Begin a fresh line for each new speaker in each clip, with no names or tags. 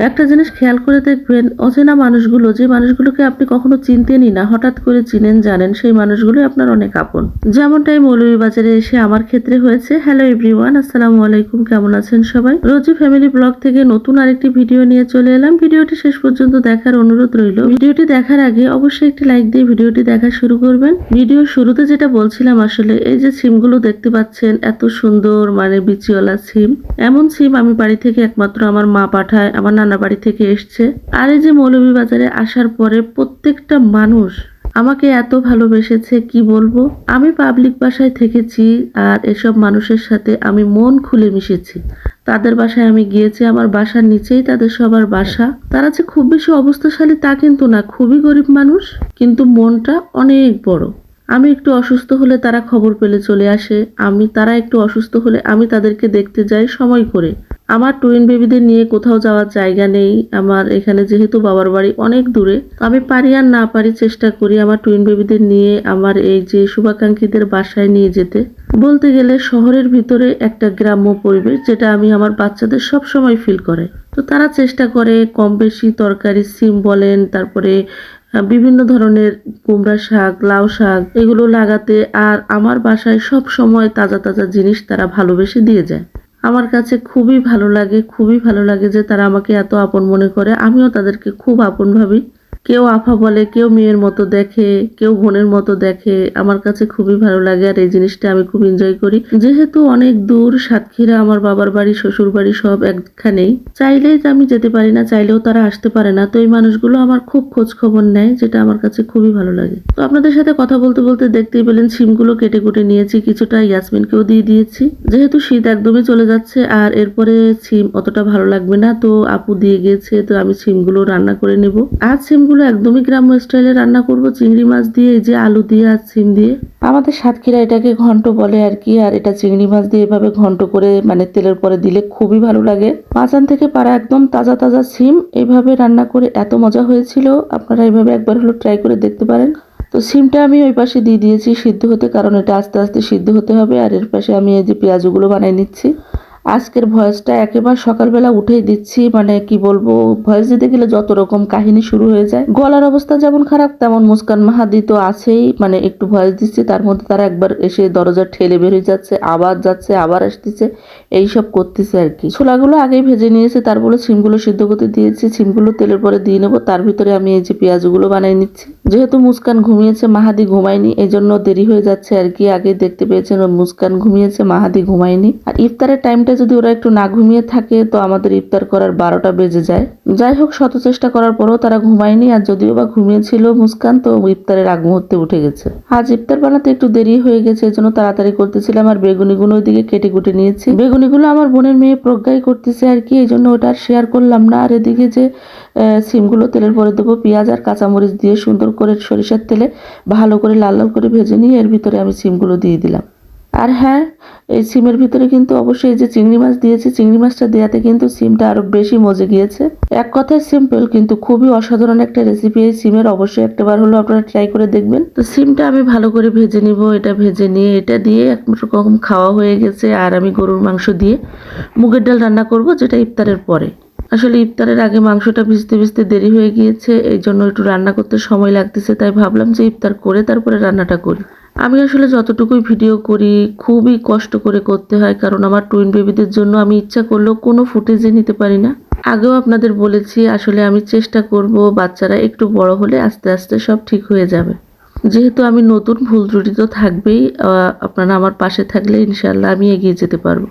একটা জিনিস খেয়াল করে দেখবেন, অচেনা মানুষগুলো, যে মানুষগুলোকে আপনি কখনো চিনতেনই না, হঠাৎ করে চিনেন জানেন, সেই মানুষগুলোই আপনার অনেক আপন। যেমনটাই মৌলভীবাজারে এসে আমার ক্ষেত্রে হয়েছে। হ্যালো এভরিওয়ান, আসসালামু আলাইকুম, কেমন আছেন সবাই? রোজি ফ্যামিলি ব্লগ থেকে নতুন আরেকটি ভিডিও নিয়ে চলে এলাম। ভিডিওটি শেষ পর্যন্ত দেখার অনুরোধ রইল। ভিডিওটি দেখার আগে অবশ্যই একটি লাইক দিয়ে ভিডিওটি দেখা শুরু করবেন। ভিডিও শুরুতে যেটা বলছিলাম, আসলে এই যে সিমগুলো দেখতে পাচ্ছেন, এত সুন্দর মানে বিচিওয়ালা সিম। এমন সিম আমি বাড়ি থেকে একমাত্র আমার মা পাঠায়, আমার নানা বাড়ি থেকে এসছে। আর এই যে মৌলভীবাজারে আসার পরে প্রত্যেকটা মানুষ আমাকে এত ভালোবেসেছে, কি বলবো। আমি পাবলিক বাসায় থেকেছি আর এসব মানুষের সাথে আমি মন খুলে মিশেছি। তাদের বাসায় আমি গিয়েছি, আমার বাসার নিচেই তাদের সবার বাসা। তারা যে খুব বেশি অবস্থাশালী তা কিন্তু না, খুবই গরিব মানুষ, কিন্তু মনটা অনেক বড়। আমি একটু অসুস্থ হলে তারা খবর পেলে চলে আসে। তারা একটু অসুস্থ হলে আমি তাদেরকে দেখতে যাই সময় করে। আমার টুইন বেবিদের নিয়ে কোথাও যাওয়ার জায়গা নেই। আমার এখানে যেহেতু বাবার বাড়ি অনেক দূরে, আমি পারি আর না পারি চেষ্টা করি আমার টুইন বেবিদের নিয়ে আমার এই যে শুভাকাঙ্ক্ষীদের বাসায় নিয়ে যেতে। বলতে গেলে শহরের ভিতরে একটা গ্রাম্য পরিবেশ, যেটা আমি আমার বাচ্চাদের সব সময় ফিল করে। তো তারা চেষ্টা করে কম বেশি তরকারি, সিম বলেন, তারপরে বিভিন্ন ধরনের কুমড়া শাক, লাউ শাক এগুলো লাগাতে। আর আমার বাসায় সব সময় তাজা তাজা জিনিস তারা ভালোবেসে দিয়ে যায়। আমার কাছে খুবই ভালো লাগে, খুবই ভালো লাগে যে তারা আমাকে এত আপন মনে করে। আমিও তাদেরকে খুব আপন ভাবি। কেউ আফা বলে, কেউ মেয়ের মতো দেখে, কেউ বোনের মতো দেখে। আমার কাছে খুবই ভালো লাগে আর এই জিনিসটা আমি খুব এনজয় করি। যেহেতু অনেক দূর, সাতক্ষীরা আমার বাবার বাড়ি, শ্বশুর বাড়ি সব একখানেই। চাইলেই আমি যেতে পারি না, চাইলেও তারা আসতে পারে না। তো এই মানুষগুলো আমার খুব খোঁজ খবর নেয়, যেটা আমার কাছে খুবই ভালো লাগে। তো আপনাদের সাথে কথা বলতে বলতে দেখতেই পেলেন সিমগুলো কেটে কুটে নিয়েছি, কিছুটা ইয়াসমিনকেও দিয়ে দিয়েছি। যেহেতু শীত একদমই চলে যাচ্ছে আর এরপরে সিম অতটা ভালো লাগবে না, তো আপু দিয়ে গিয়েছে, তো আমি সিমগুলো রান্না করে নেব। আজ সিমগুলো একদমই গ্রাম্য স্টাইলে রান্না করব, চিংড়ি মাছ দিয়ে, এই যে আলু দিয়ে আর সিম দিয়ে। আমাদের সাতক্ষীরা এটাকে ঘন্ট বলে আর কি। আর এটা চিংড়ি মাছ দিয়ে এভাবে ঘন্ট করে মানে তেলের পরে দিলে খুবই ভালো লাগে। মাচান থেকে পাড়া একদম তাজা তাজা সিম এইভাবে রান্না করে এত মজা হয়েছিল। আপনারা এইভাবে একবার হলো ট্রাই করে দেখতে পারেন। তো সিমটা আমি ওই পাশে দিয়ে দিয়েছি সিদ্ধ হতে, কারণ এটা আস্তে আস্তে সিদ্ধ হতে হবে। আর এর পাশে আমি এই যে পেঁয়াজগুলো বানিয়ে নিচ্ছি। আজকের ভয়েসটা একেবারে সকালবেলা উঠেই দিচ্ছি, মানে কি বলবো, ভয়েস দিতে গেলে যত রকম কাহিনী শুরু হয়ে যায়। গলার অবস্থা যেমন খারাপ, তেমন মুস্কান মাহাদি তো আছেই। মানে একটু ভয়েস দিচ্ছি, তার মধ্যে তারা একবার এসে দরজা ঠেলে বেরিয়ে যাচ্ছে, আবার যাচ্ছে, আবার আসতেছে, এইসব করতেছে আর কি। ছোলাগুলো আগেই ভেজে নিয়েছে, তারপরে সিমগুলো সিদ্ধ করতে দিয়েছি। সিমগুলো তেলের পরে দিয়ে নেবো, তার ভিতরে আমি এই যে পেঁয়াজগুলো বানিয়ে নিচ্ছি। যেহেতু মুস্কান ঘুমিয়েছে, মাহাদি ঘুমায়নি, এই জন্য দেরি হয়ে যাচ্ছে আর কি। আগে দেখতে পেয়েছেন মুস্কান ঘুমিয়েছে, মাহাদি ঘুমায়নি। আর ইফতারের টাইমটা যদি ওরা একটু না ঘুমিয়ে থাকে তো আমাদের ইফতার করার 12টা বেজে যায়। যাই হোক, শত চেষ্টা করার পরেও তারা ঘুমায়নি। আর যদিও বা ঘুমিয়েছিল মুস্কান, তো ইফতারের আগ মুহূর্তে উঠে গেছে। আজ ইফতার বানাতে একটু দেরি হয়ে গেছে, এজন্য তাড়াতাড়ি করতেছিলাম। আর বেগুনিগুলো ওইদিকে কেটে কুটে নিয়েছি। বেগুনিগুলো আমার বোনের মেয়ে প্রজ্ঞাই করতেছে আর কি, এই জন্য ওটা আর শেয়ার করলাম না। আর এদিকে যে সিমগুলো তেলের পরে দেবো, পেঁয়াজ আর কাঁচামরিচ দিয়ে সুন্দর করে সরিষার তেলে ভালো করে লাল লাল করে ভেজে নিয়ে এর ভিতরে আমি সিমগুলো দিয়ে দিলাম। আর হ্যাঁ, এই সিমের ভিতরে কিন্তু অবশ্যই এই যে চিংড়ি মাছ দিয়েছি, চিংড়ি মাছটা দেওয়াতে কিন্তু সিমটা আরো বেশি মজে গিয়েছে। এক কথায় সিম্পল কিন্তু খুবই অসাধারণ একটা রেসিপি এই সিমের। অবশ্যই একটাবার হলো আপনারা ট্রাই করে দেখবেন। তো সিমটা আমি ভালো করে ভেজে নিব। এটা ভেজে নিয়ে এটা দিয়ে একরকম খাওয়া হয়ে গেছে। আর আমি গরুর মাংস দিয়ে মুগের ডাল রান্না করব, যেটা ইফতারের পরে। আসলে ইফতারের আগে মাংসটা ভিজতে ভিজতে দেরি হয়ে গিয়েছে, এই জন্য একটু রান্না করতে সময় লাগতেছে। তাই ভাবলাম যে ইফতার করে তারপরে রান্নাটা করি। আমি আসলে যতটুকুই ভিডিও করি খুবই কষ্ট করে করতে হয়, কারণ আমার টুইন বেবিদের জন্য আমি ইচ্ছা করলেও কোনো ফুটেজে নিতে পারি না। আগেও আপনাদের বলেছি, আসলে আমি চেষ্টা করব বাচ্চারা একটু বড় হলে আস্তে আস্তে সব ঠিক হয়ে যাবে। যেহেতু আমি নতুন, ভুল ত্রুটি তো থাকবেই। আপনারা আমার পাশে থাকলে ইনশাল্লাহ আমি এগিয়ে যেতে পারবো।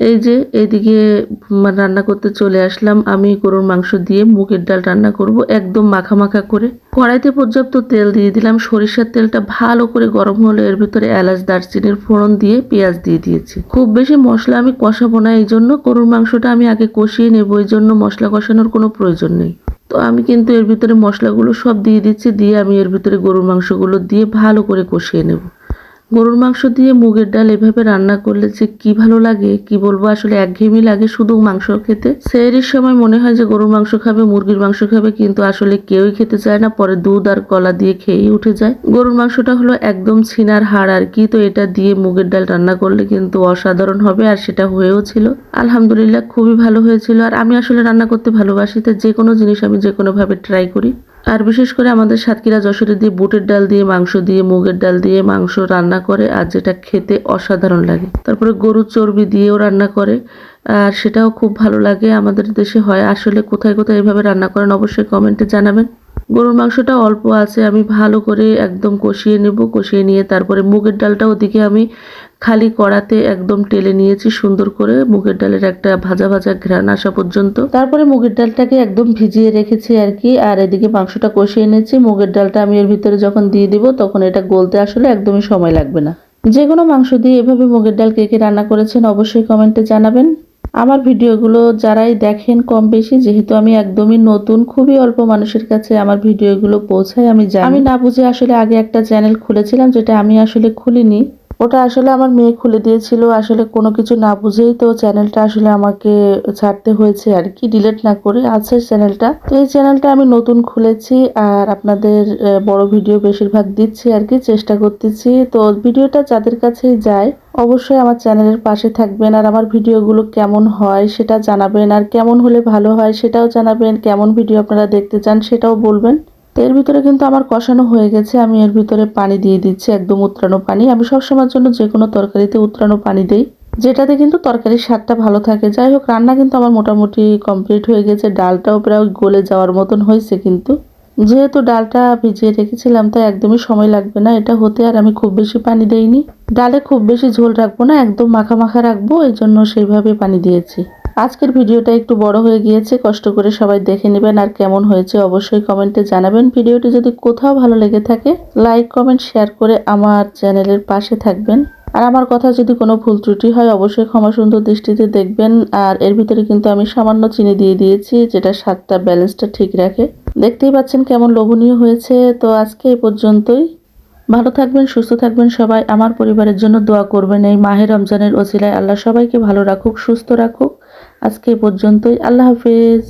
এই যে এইদিকে রান্না করতে চলে আসলাম। আমি গরুর মাংস দিয়ে মুগের ডাল রান্না করব, একদম মাখা মাখা করে। কড়াইতে পর্যাপ্ত তেল দিয়ে দিলাম। সরিষার তেলটা ভালো করে গরম হলে এর ভিতরে এলাচ, দারচিনির ফোড়ন দিয়ে পেঁয়াজ দিয়ে দিয়েছি। খুব বেশি মশলা আমি কষাবো না, এই জন্য গরুর মাংসটা আমি আগে কষিয়ে নেবো, এই জন্য মশলা কষানোর কোনো প্রয়োজন নেই। তো আমি কিন্তু এর ভিতরে মশলাগুলো সব দিয়ে দিচ্ছি, দিয়ে আমি এর ভিতরে গরুর মাংসগুলো দিয়ে ভালো করে কষিয়ে নেব। গরুর মাংস দিয়ে মুগের ডাল এভাবে রান্না করলে যে কি ভালো লাগে কি বলবো, আসলে একঘেয়েমি লাগে শুধু মাংস খেতে। সেহরির সময় মনে হয় যে গরুর মাংস খাবে, মুরগির মাংস খাবে, কিন্তু আসলে কেউই খেতে চায় না। পরে দুধ আর কলা দিয়ে খেয়েই উঠে যায়। গরুর মাংসটা হলো একদম ছিনার হাড় আর কি, তো এটা দিয়ে মুগের ডাল রান্না করলে কিন্তু অসাধারণ হবে, আর সেটা হয়েও ছিল। আলহামদুলিল্লাহ খুবই ভালো হয়েছিল। আর আমি আসলে রান্না করতে ভালোবাসি, তো যে কোনো জিনিস আমি যে কোনো ভাবে ট্রাই করি। আর বিশেষ করে আমাদের সাতক্ষীরা যশোরে দিয়ে বুটের ডাল দিয়ে মাংস দিয়ে মুগের ডাল দিয়ে মাংস রান্না করে, আর যেটা খেতে অসাধারণ লাগে। তারপরে গরুর চর্বি দিয়েও রান্না করে, আর সেটাও খুব ভালো লাগে। আমাদের দেশে হয়, আসলে কোথায় কোথায় এভাবে রান্না করেন অবশ্যই কমেন্টে জানাবেন। গরুর মাংসটা অল্প আছে, আমি ভালো করে একদম কষিয়ে নেব। কষিয়ে নিয়ে তারপরে মুগের ডালটা ওদিকে আমি খালি কড়াতে একদম টেলে নিয়েছি সুন্দর করে, মুগের ডালের একটা ভাজা ভাজা ঘ্রাণ আসা পর্যন্ত। তারপরে মুগের ডালটাকে একদম ভিজিয়ে রেখেছি আর কি, আর এদিকে মাংসটা কষিয়ে নিয়েছি। মুগের ডালটা আমি এর ভিতরে যখন দিয়ে দিব তখন এটা গলতে আসলে একদমই সময় লাগবে না। যে কোনো মাংস দিয়ে এভাবে মুগের ডাল কে কে রান্না করেছেন অবশ্যই কমেন্টে জানাবেন। আমার ভিডিওগুলো যারাই দেখেন কম বেশি, যেহেতু আমি একদমই নতুন, খুবই অল্প মানুষের কাছে আমার ভিডিওগুলো পৌঁছায় আমি জানি। আমি না বুঝে আসলে আগে একটা চ্যানেল খুলেছিলাম, যেটা আমি আসলে খুলিনি, ওটা আসলে আমার মেয়ে খুলে দিয়েছিল। আসলে কোনো কিছু না বুঝেই তো চ্যানেলটা আসলে আমাকে ছাড়তে হয়েছে আর কি, ডিলিট না করে আছে চ্যানেলটা। তো এই চ্যানেলটা আমি নতুন খুলেছি, আর আপনাদের বড় ভিডিও বেশিরভাগ দিচ্ছি আর কি, চেষ্টা করতেছি। তো ভিডিওটা যাদের কাছেই যায় অবশ্যই আমার চ্যানেলের পাশে থাকবেন, আর আমার ভিডিওগুলো কেমন হয় সেটা জানাবেন, আর কেমন হলে ভালো হয় সেটাও জানাবেন, কেমন ভিডিও আপনারা দেখতে চান সেটাও বলবেন। তো এর ভিতরে কিন্তু আমার কষানো হয়ে গেছে, আমি এর ভিতরে পানি দিয়ে দিচ্ছি, একদম উতরানো পানি। আমি সবসময়ের জন্য যে কোনো তরকারিতে উতরানো পানি দেই, যেটাতে কিন্তু তরকারির স্বাদটা ভালো থাকে। যাই হোক, রান্না কিন্তু আমার মোটামুটি কমপ্লিট হয়ে গেছে, ডালটাও প্রায় গলে যাওয়ার মতন হয়েছে। কিন্তু যেহেতু ডালটা ভিজিয়ে রেখেছিলাম তাই একদমই সময় লাগবে না এটা হতে, আর আমি খুব বেশি পানি দেইনি। ডালে খুব বেশি ঝোল রাখবো না, একদম মাখা মাখা রাখবো, এই জন্য সেইভাবে পানি দিয়েছি। আজকের ভিডিওটা একটু বড় হয়ে গিয়েছে, কষ্ট করে সবাই দেখে নেবেন, আর কেমন হয়েছে অবশ্যই কমেন্টে জানাবেন। ভিডিওটি যদি কোথাও ভালো লেগে থাকে লাইক কমেন্ট শেয়ার করে আমার চ্যানেলের পাশে থাকবেন। আর আমার কথা যদি কোনো ভুল ত্রুটি হয় অবশ্যই ক্ষমা সুন্দর দৃষ্টিতে দেখবেন। আর এর ভিতরে কিন্তু আমি সামান্য চিনি দিয়ে দিয়েছি, যেটা স্বাদটা ব্যালেন্সটা ঠিক রাখে। দেখতেই পাচ্ছেন কেমন লোভনীয় হয়েছে। তো আজকে এই পর্যন্তই। ভালো থাকবেন, সুস্থ থাকবেন সবাই। আমার পরিবারের জন্য দোয়া করবেন। এই মাহে রমজানের ওসিলায় আল্লাহ সবাইকে ভালো রাখুক, সুস্থ রাখুক। আজকে এই পর্যন্তই। আল্লাহ হাফেজ।